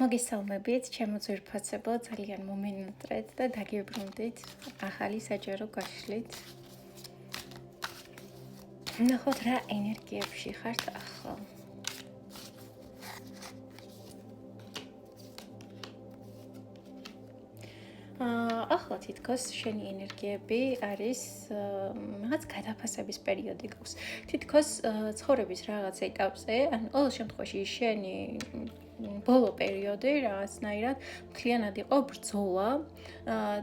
მოგესალმებით, ჩემო ძვირფასებო, ძალიან მომენატრეთ და დაგიბრუნდით ახალი საჯარო გაშლით. ნახოთ რა ენერგიებში ხართ ახლა. ახლა თითქოს შენი ენერგიები არის რაღაც გადაფასების პერიოდი გვაქვს. თითქოს ცხოვრების რაღაც ეტაპზე, ან ყოველ შემთხვევაში შენი ბოლო პერიოდი რაღაცნაირად მთლიანად იყო ბრძოლა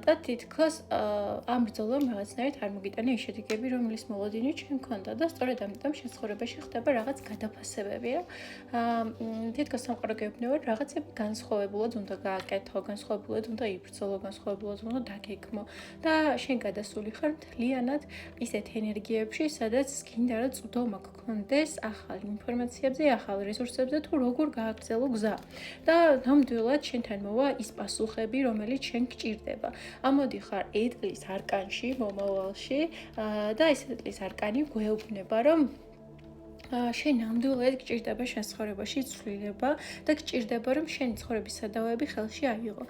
და თითქოს ამ ბრძოლამ რაღაცნაირად არ მოგიტანა ის შედეგები, რომლის მოლოდინი ჩვენ გქონდა და სწორედ ამიტომ შენ ცხოვრებაში ხდება რაღაც გადაფასებები, რომ თითქოს სამყარო გეუბნება, რაღაცები განსხვავებულად უნდა გააკეთო, განსხვავებულად უნდა იბრძოლო, განსხვავებულად უნდა დაგეგმო და შენ გადასული ხარ მთლიანად ისეთ ენერგიებში, სადაც გინდა რომ წვდომა გქონდეს ახალ ინფორმაციებზე, ახალ რესურსებზე თუ როგორ გააგრძელო გზა. და ნამდვილად შენთან მოვა ის პასუხები, რომელიც შენ გჭირდება. ამოდიხარ ეტლის არკანში, მომავალში და ეს ეტლის არკანი გვეუბნება, რომ შენ ნამდვილად გჭირდება შენ ცხოვრებაში ცვლილება და გჭირდება რომ შენი ცხოვრების სადავეები ხელში აიღო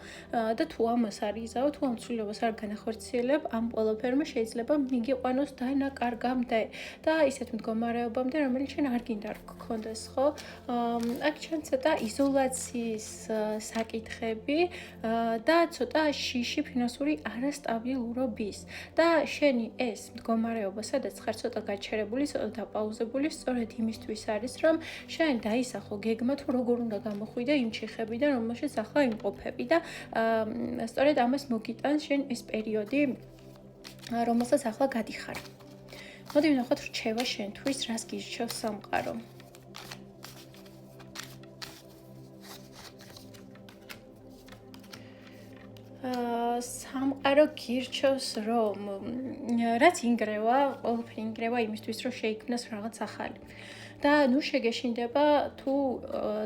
და თუ ამას არ იზაო, თუ ამ ცვლილებას არ განახორციელებ, ამ ყველაფერმა შეიძლება მიგიყვანოს დანაკარგამდე და ისეთ მდგომარეობამდე, რომელიც შენ არ გინდა რომ გქონდეს, ხო? აქ ჩვენ ცოტა იზოლაციის საკითხები და ცოტა შიში ფინანსური არასტაბილურობის და შენი ეს მდგომარეობა, სადაც ხარ ცოტა გაჩერებული, ცოტა დაპაუზებული, სწორედ იმისთვის არის, რომ შენ დაისახო გეგმა თუ როგორ უნდა გამოხვიდე იმ ჩიხებიდან, რომელშიც ახლა იმყოფები და სწორედ ამას მოგიტანს შენ ეს პერიოდი, რომელსაც ახლა გადიხარ. მოდი ვნახოთ რჩევა შენთვის, რას გირჩევს სამყარო. სამყარო გირჩევს, რომ რაც ინგრევა, ყველაფერი ინგრევა იმისთვის, რომ შეიქმნას რაღაც ახალი. და ნუ შეგეშინდება თუ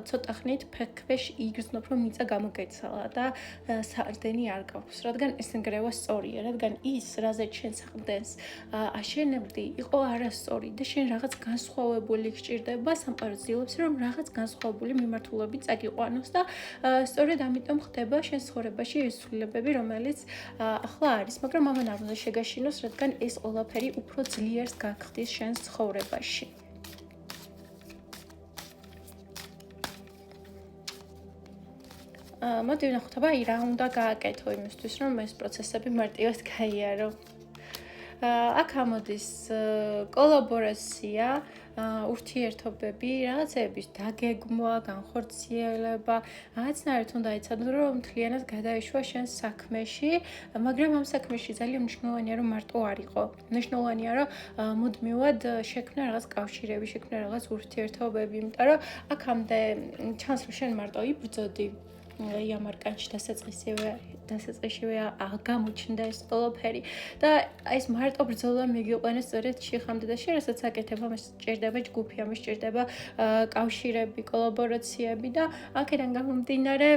ცოტა ხნით ფექვეშ იგრძნობ, რომ მიწა გამოგეცალა და საყრდენი არ გაქვს, რადგან ეს ინგრევა სწორია, რადგან ის, რაზეც შენ საყრდენს აშენებდი, იყო არასწორი და შენ რაღაც განსხვავებული გჭირდება, სამყარო ცდილობს, რომ რაღაც განსხვავებული მიმართულებით წაგიყვანოს და სწორედ ამიტომ ხდება შენ ცხოვრებაში ის ცვლილებები, რომელიც ახლა არის, მაგრამ ამან არ უნდა შეგაშინოს, რადგან ეს ყველაფერი უფრო ძლიერს გახდის შენ ცხოვრებაში. მოდი ვნახოთ, აბა რა უნდა გააკეთო იმისთვის, რომ ეს პროცესები მარტივად გაიარო. აქ ამოდის კოლაბორაცია, ურთიერთობები, რაღაცების დაგეგმვა, განხორციელება, რაღაცნაირად უნდა იცოდე, რომ მთლიანად გადაიშვა შენ საქმეში, მაგრამ ამ საქმეში ძალიან მნიშვნელოვანია, რომ მარტო არ იყო. მნიშვნელოვანია, რომ მუდმივად შექმნა რაღაც კავშირები, შექმნა რაღაც ურთიერთობები, იმიტომ რომ აქამდე ჩანს, რომ შენ მარტო იბრძოდი ამ არკანში დასაწყისშივე გამოჩნდა ეს ყველაფერი და ეს მარტო ბრძოლა მიგიყვანეს სწორედ შეხამდე და შენ რასაც აკეთებ, ამას სჭირდება ჯგუფი, ამას სჭირდება კავშირები, კოლაბორაციები და აქედან გამომდინარე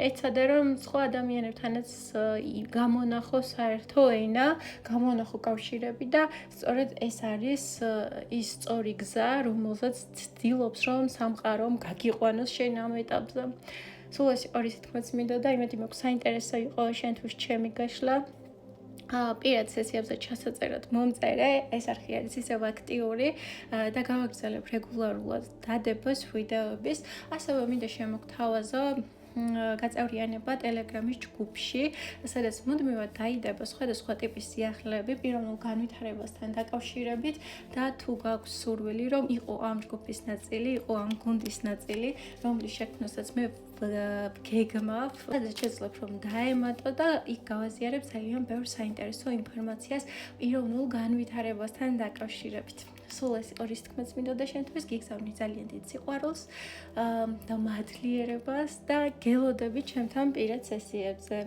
ეცადე რომ სხვა ადამიანებთანაც გამონახო საერთო ენა, გამონახო კავშირები და სწორედ ეს არის ის სწორი გზა, რომელსაც ცდილობს რომ სამყარომ გაგიყვანოს შენ ამ ეტაპზე. სულ ეს ორი სიტყვაც მინდა და იმედი მაქვს საინტერესო იყო შენთვის ჩემი გაშლა. პირად სესიებზე ჩასაწერად მომწერე, ეს არხი არის ისევ აქტიური და გავაგრძელებ რეგულარულად დადებას ვიდეოების, ასევე მინდა შემოგთავაზო გაწევრიანება ტელეგრამის ჯგუფში, სადაც მუდმივად დაიდება სხვადასხვა ტიპის სიახლეები პიროვნულ განვითარებასთან დაკავშირებით და თუ გაქვს სურვილი, რომ იყო ამ ჯგუფის ნაწილი, იყო ამ გუნდის ნაწილი, რომლის შექმნასაც მე გეგმავ, სადაც შეძლებ რომ დაემატო და იქ გავაზიარებ ძალიან ბევრ საინტერესო ინფორმაციას პიროვნულ განვითარებასთან დაკავშირებით. სულ ეს ორი თქმაც მინდოდა შენთვის, გიგზავნი ძალიან დიდ სიყვარულს და მადლიერებას და გელოდები ჩემთან პირად სესიებზე.